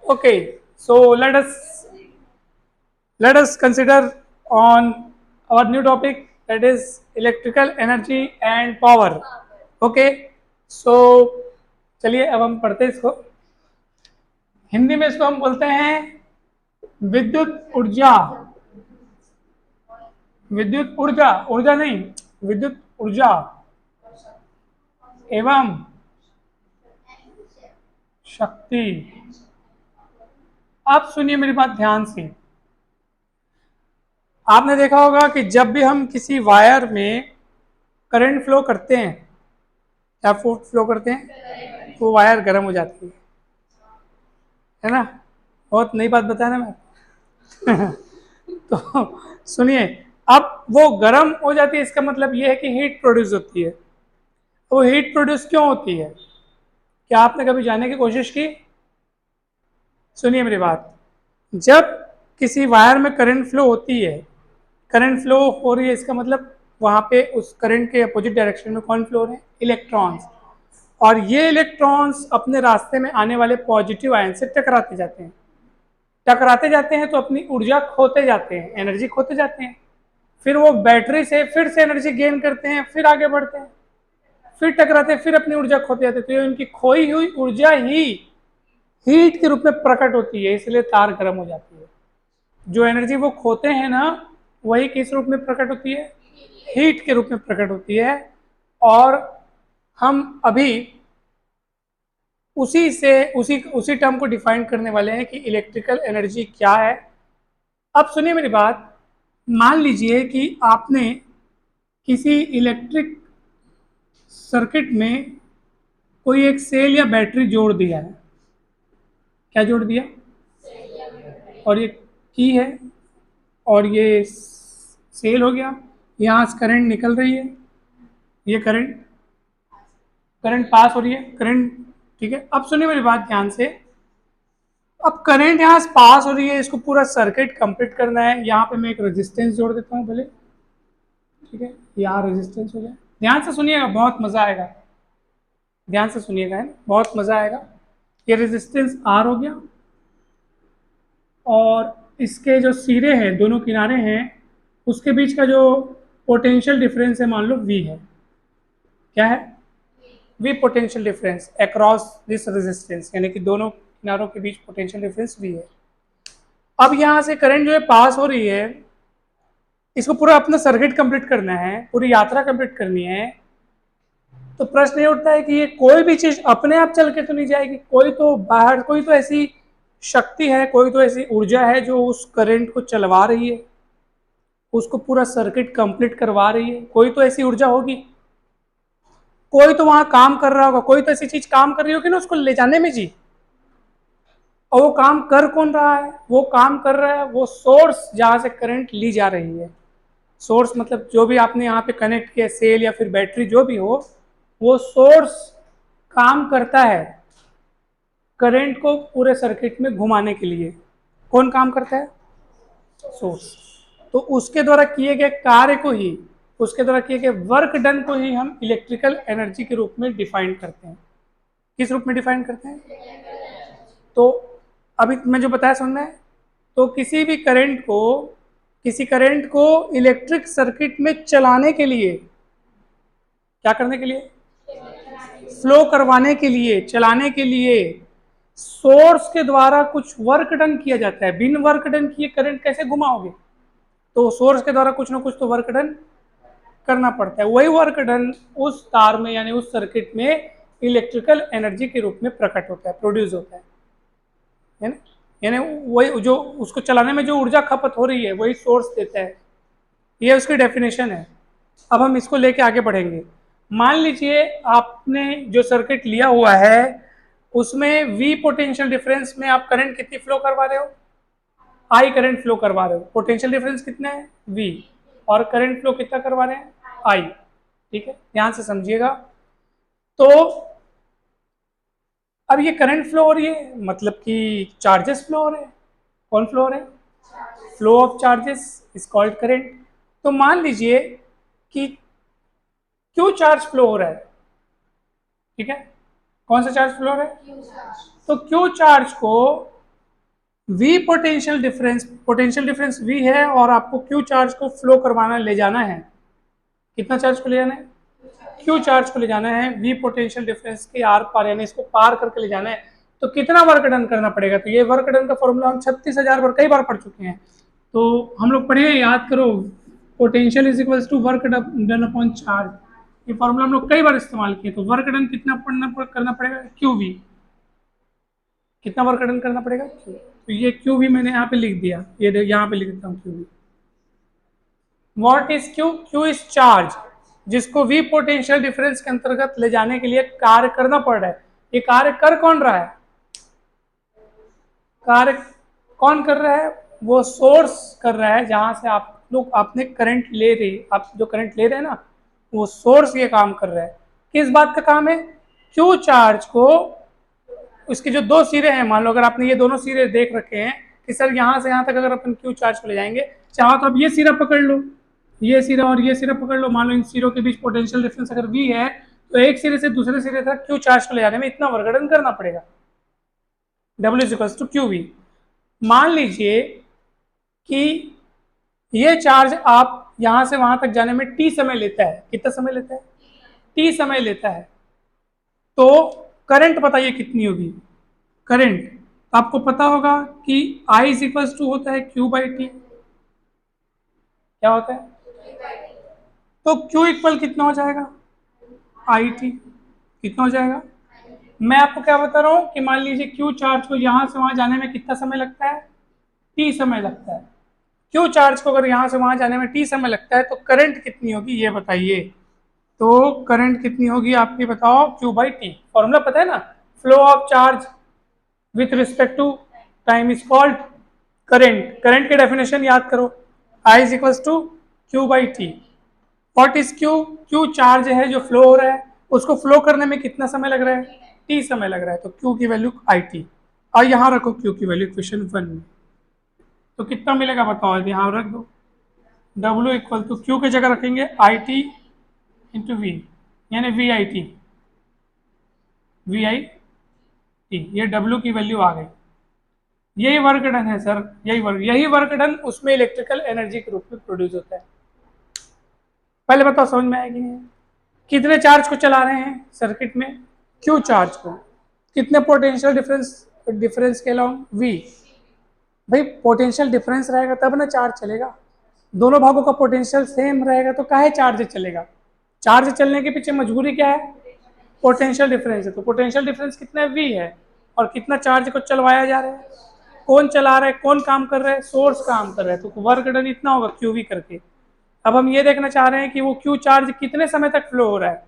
Okay, so let us consider on our new topic, that is electrical energy and power. Okay, so चलिए अब हम पढ़ते हैं इसको। हिंदी में इसको हम बोलते हैं विद्युत ऊर्जा। विद्युत ऊर्जा, ऊर्जा नहीं, विद्युत ऊर्जा एवं शक्ति। आप सुनिए मेरी बात ध्यान से। आपने देखा होगा कि जब भी हम किसी वायर में करंट फ्लो करते हैं, क्या फ्लो करते हैं, तो वायर गर्म हो जाती है ना। बहुत नई बात बताया ना मैं। तो सुनिए, अब वो गर्म हो जाती है, इसका मतलब ये है कि हीट प्रोड्यूस होती है। वो हीट प्रोड्यूस क्यों होती है, क्या आपने कभी जानने की कोशिश की? सुनिए मेरी बात। जब किसी वायर में करंट फ्लो होती है, करंट फ्लो हो रही है, इसका मतलब वहां पे उस करंट के अपोजिट डायरेक्शन में कौन फ्लो हो रहे हैं? इलेक्ट्रॉन्स। और ये इलेक्ट्रॉन्स अपने रास्ते में आने वाले पॉजिटिव आयन से टकराते जाते हैं। टकराते जाते हैं तो अपनी ऊर्जा खोते जाते हैं, एनर्जी खोते जाते हैं। फिर वो बैटरी से फिर से एनर्जी गेन करते हैं, फिर आगे बढ़ते हैं, फिर टकराते हैं, फिर अपनी ऊर्जा खोते जाते हैं। तो ये उनकी खोई हुई ऊर्जा ही हीट के रूप में प्रकट होती है, इसलिए तार गर्म हो जाती है। जो एनर्जी वो खोते हैं ना, वही किस रूप में प्रकट होती है? हीट के रूप में प्रकट होती है। और हम अभी उसी से उसी उसी टर्म को डिफाइन करने वाले हैं कि इलेक्ट्रिकल एनर्जी क्या है। अब सुनिए मेरी बात। मान लीजिए कि आपने किसी इलेक्ट्रिक सर्किट में कोई एक सेल या बैटरी जोड़ दिया है। क्या जोड़ दिया? और ये की है, और ये सेल हो गया। यहाँ से करंट निकल रही है, ये करंट करंट पास हो रही है, करंट। ठीक है, अब सुनिए मेरी बात ध्यान से। अब करंट यहाँ से पास हो रही है, इसको पूरा सर्किट कंप्लीट करना है। यहाँ पे मैं एक रेजिस्टेंस जोड़ देता हूँ भले। ठीक है, यहाँ रेजिस्टेंस हो जाए। ध्यान से सुनिएगा, बहुत मजा आएगा। ध्यान से सुनिएगा, है ना, बहुत मजा आएगा। ये रेजिस्टेंस आर हो गया, और इसके जो सिरे हैं, दोनों किनारे हैं, उसके बीच का जो पोटेंशियल डिफरेंस है, मान लो वी है। क्या है? V potential difference across this resistance, यानी कि दोनों किनारों के बीच पोटेंशियल डिफरेंस वी है। अब यहाँ से करंट जो है पास हो रही है, इसको पूरा अपना सर्किट कंप्लीट करना है, पूरी यात्रा कंप्लीट करनी है। तो प्रश्न ये उठता है कि ये कोई भी चीज अपने आप चल के तो नहीं जाएगी, कोई तो बाहर, कोई तो ऐसी शक्ति है, कोई तो ऐसी ऊर्जा है जो उस करंट को चलवा रही है, उसको पूरा सर्किट कंप्लीट करवा रही है। कोई तो ऐसी ऊर्जा होगी, कोई तो वहां काम कर रहा होगा, कोई तो ऐसी चीज काम कर रही होगी ना उसको ले जाने में जी। और वो काम कर कौन रहा है? वो काम कर रहा है वो सोर्स जहां से करंट ली जा रही है। सोर्स मतलब जो भी आपने यहाँ पे कनेक्ट किया, सेल या फिर बैटरी जो भी हो, वो सोर्स काम करता है करंट को पूरे सर्किट में घुमाने के लिए। कौन काम करता है? सोर्स। तो उसके द्वारा किए गए कार्य को ही, उसके द्वारा किए गए वर्क डन को ही हम इलेक्ट्रिकल एनर्जी के रूप में डिफाइन करते हैं। किस रूप में डिफाइन करते हैं? तो अभी मैं जो बताया समझ में? तो किसी करंट को इलेक्ट्रिक सर्किट में चलाने के लिए, क्या करने के लिए? फ्लो करवाने के लिए, चलाने के लिए सोर्स के द्वारा कुछ वर्क डन किया जाता है। बिन वर्क डन किए करंट कैसे घुमाओगे? तो सोर्स के द्वारा कुछ ना कुछ तो वर्क डन करना पड़ता है। वही वर्क डन उस तार में, यानी उस सर्किट में इलेक्ट्रिकल एनर्जी के रूप में प्रकट होता है, प्रोड्यूस होता है ना। यानी वही जो उसको चलाने में जो ऊर्जा खपत हो रही है, वही सोर्स देता है। ये उसकी डेफिनेशन है। अब हम इसको लेके आगे बढ़ेंगे। मान लीजिए आपने जो सर्किट लिया हुआ है, उसमें वी पोटेंशियल डिफरेंस में आप करंट कितनी फ्लो करवा रहे हो? आई करंट फ्लो करवा रहे हो। पोटेंशियल डिफरेंस कितना है? वी। और करंट फ्लो कितना करवा रहे हैं? आई। ठीक है, ध्यान से समझिएगा। तो अब ये करंट फ्लो हो रही है, मतलब कि चार्जेस फ्लो हो रहे हैं। कौन फ्लो हो रहे हैं? Flow of charges is called current. तो मान लीजिए कि क्यों चार्ज फ्लो हो रहा है। ठीक है, कौन सा चार्ज फ्लो हो रहा है? तो क्यू चार्ज को V पोटेंशियल डिफरेंस V है और आपको क्यू चार्ज को फ्लो करवाना ले जाना है। कितना चार्ज को ले जाना है? क्यू चार्ज को ले जाना है V पोटेंशियल डिफरेंस के आर पार, यानी इसको पार करके ले जाना है। तो कितना वर्क डन करना पड़ेगा? तो ये वर्क डन का फॉर्मूला हम 36,000 बार कई बार पढ़ चुके हैं, तो हम लोग पढ़े, याद करो। Potential is equals to work done upon charge, ये फॉर्मूला हम लोग कई बार इस्तेमाल किए। तो वर्क डन कितना करना पड़ेगा? Q V. कितना वर्क डन करना पड़ेगा? क्यू। तो ये क्यू वी मैंने यहाँ पे लिख दिया, ये यहाँ पे लिख देता हूँ Q V. What is Q? Q is charge जिसको वी पोटेंशियल डिफरेंस के अंतर्गत ले जाने के लिए कार्य करना पड़ रहा है। ये कार्य कर कौन रहा है? कार्य कौन कर रहा है? वो सोर्स कर रहा है जहां से आप लोग आपने करंट ले रहे, आप जो करंट ले रहे हैं ना, वो सोर्स ये काम कर रहा है। किस बात का काम है? क्यू चार्ज को, उसके जो दो सिरे हैं, मान लो अगर आपने ये दोनों सिरे देख रखे हैं कि सर यहाँ से यहाँ तक अगर अपन क्यू चार्ज को ले जाएंगे, चाहो तो आप ये सिरा पकड़ लो, ये सिरा और ये सिरा पकड़ लो। मान लो इन सिरों के बीच पोटेंशियल डिफरेंस अगर V है, तो एक सिरे से दूसरे सिरे तक क्यू चार्ज को ले जाने में इतना वर्क डन करना पड़ेगा। W is equals to Q V. मान लीजिए कि ये चार्ज आप यहां से वहां तक जाने में T समय लेता है। कितना समय लेता है? T समय लेता है। तो करंट बताइए कितनी होगी? करंट आपको पता होगा कि I इज इक्वल्स टू होता है Q बाई टी। क्या होता है? तो Q इक्वल कितना हो जाएगा? I T. कितना हो जाएगा? मैं आपको क्या बता रहा हूँ कि मान लीजिए Q चार्ज को यहां से वहां जाने में कितना समय लगता है? T समय लगता है। Q चार्ज को अगर यहां से वहां जाने में T समय लगता है, तो करंट कितनी होगी ये बताइए। तो करंट कितनी होगी आपकी बताओ? Q by T. फॉर्मूला पता है ना? Flow of charge with respect to time is called current. Current की डेफिनेशन याद करो, I is equals to Q by T. What is Q? Q charge है जो फ्लो हो रहा है, उसको फ्लो करने में कितना समय लग रहा है? T समय लग रहा है। तो Q की वैल्यू IT, और यहाँ रखो Q की वैल्यू इक्वेशन 1 में। तो कितना मिलेगा बताओ? यहाँ रख दो। W इक्वल टू Q की जगह रखेंगे IT इंटू V, यानी VI T। ये W की वैल्यू आ गई। यही वर्क डन है सर, यही वर्क डन उसमें इलेक्ट्रिकल एनर्जी के रूप में प्रोड्यूस होता है। पहले बताओ समझ में आएगी नहीं? कितने चार्ज को चला रहे हैं सर्किट में? क्यू चार्ज को। कितने पोटेंशियल डिफरेंस के अलॉन्ग? V। भाई पोटेंशियल डिफरेंस रहेगा तब ना चार्ज चलेगा। दोनों भागों का पोटेंशियल सेम रहेगा तो काहे चार्ज चलेगा? चार्ज चलने के पीछे मजबूरी क्या है? पोटेंशियल डिफरेंस है। तो पोटेंशियल डिफरेंस कितना है? V है। और कितना चार्ज को चलवाया जा रहा है? कौन चला रहा है? कौन काम कर रहा है? सोर्स काम कर रहा है। तो वर्क डन इतना होगा QV करके। अब हम ये देखना चाह रहे हैं कि वो क्यू चार्ज कितने समय तक फ्लो हो रहा है।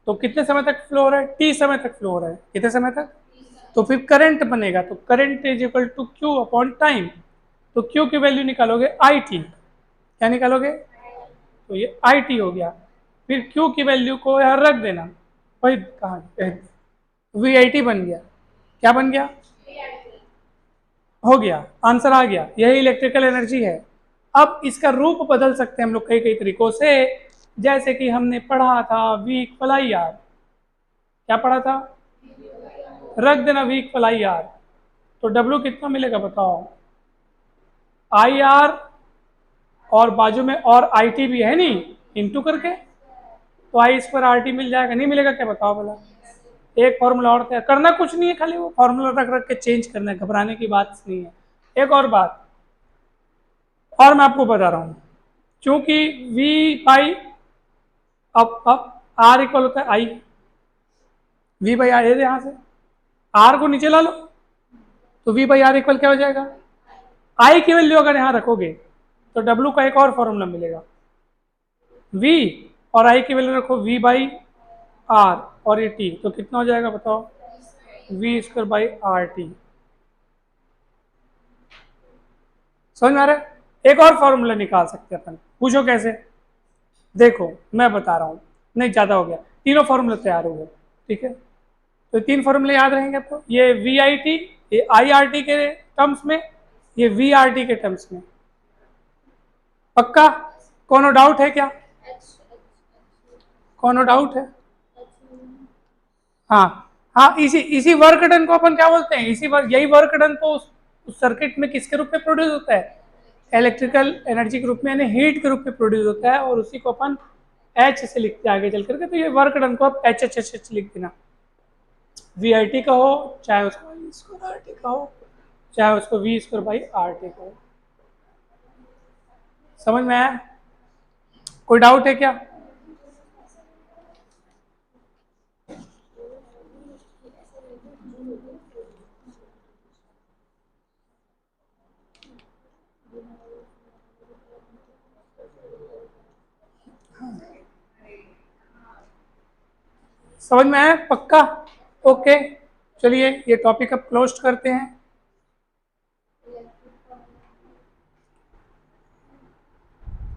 तो कितने समय तक फ्लो हो रहा है? T समय तक फ्लो हो रहा है। कितने समय तक? तो फिर करंट बनेगा। तो current is equal to Q upon time. तो Q की वैल्यू निकालोगे IT। क्या निकालोगे? तो ये IT हो गया। फिर Q की वैल्यू को यहाँ रख देना। भाई कहाँ VIT बन गया। क्या बन गया? हो गया, आंसर आ गया। यही इलेक्ट्रिकल एनर्जी है। अब इसका रूप बदल सकते हैं हम लोग कई कई तरीकों से, जैसे कि हमने पढ़ा था V इक्वल आई आर। क्या पढ़ा था? रख देना V इक्वल आई आर। तो W कितना मिलेगा बताओ? आई आर और बाजू में और IT भी है नहीं, इंटू करके, तो आई स्क्वायर RT मिल जाएगा। नहीं मिलेगा क्या बताओ बोला? एक फॉर्मूला और तैयार करना, कुछ नहीं है, खाली वो फॉर्मूला रख रख के चेंज करना है, घबराने की बात नहीं है। एक और बात और मैं आपको बता रहा हूँ, क्योंकि V बाई अब R इक्वल होता है I, V बाई आर, यहाँ से R को नीचे ला लो, तो V बाई आर इक्वल क्या हो जाएगा? I की वैल्यू अगर यहाँ रखोगे तो W का एक और फॉर्मूला मिलेगा। V और I की वैल्यू रखो V बाई R और ये T, तो कितना हो जाएगा बताओ? V square by RT। समझ में आ रहा है? एक और फॉर्मूला निकाल सकते हैं अपन। पूछो कैसे? देखो मैं बता रहा हूँ, नहीं ज़्यादा हो गया, तीनों फॉर्मूले तैयार हो गए। ठीक है, तो तीन फॉर्मूले याद रहेंगे आपको। ये VIT, ये IRT के टर्म्स में, ये VRT के टर्म्स में। पक्का? कोनो डाउट है क्या? कोनो डाउट है? हाँ हाँ, इसी इसी वर्क डन को अपन क्या बोलते हैं, इसी वर्क, यही वर्क डन तो उस सर्किट में किसके रूप में प्रोड्यूस होता है, इलेक्ट्रिकल एनर्जी के रूप में, यानी हीट के रूप में प्रोड्यूस होता है, और उसी को अपन एच से लिखते हैं आगे चल करके। तो ये वर्क डन को आप एच एच एच एच लिख देना, वी आई टी का हो, चाहे उसको वी स्क्वायर आर टी का हो, चाहे उसको V square by R T का हो। समझ में आया? कोई डाउट है क्या? समझ में आया? पक्का? ओके, चलिए ये टॉपिक अब क्लोज करते हैं।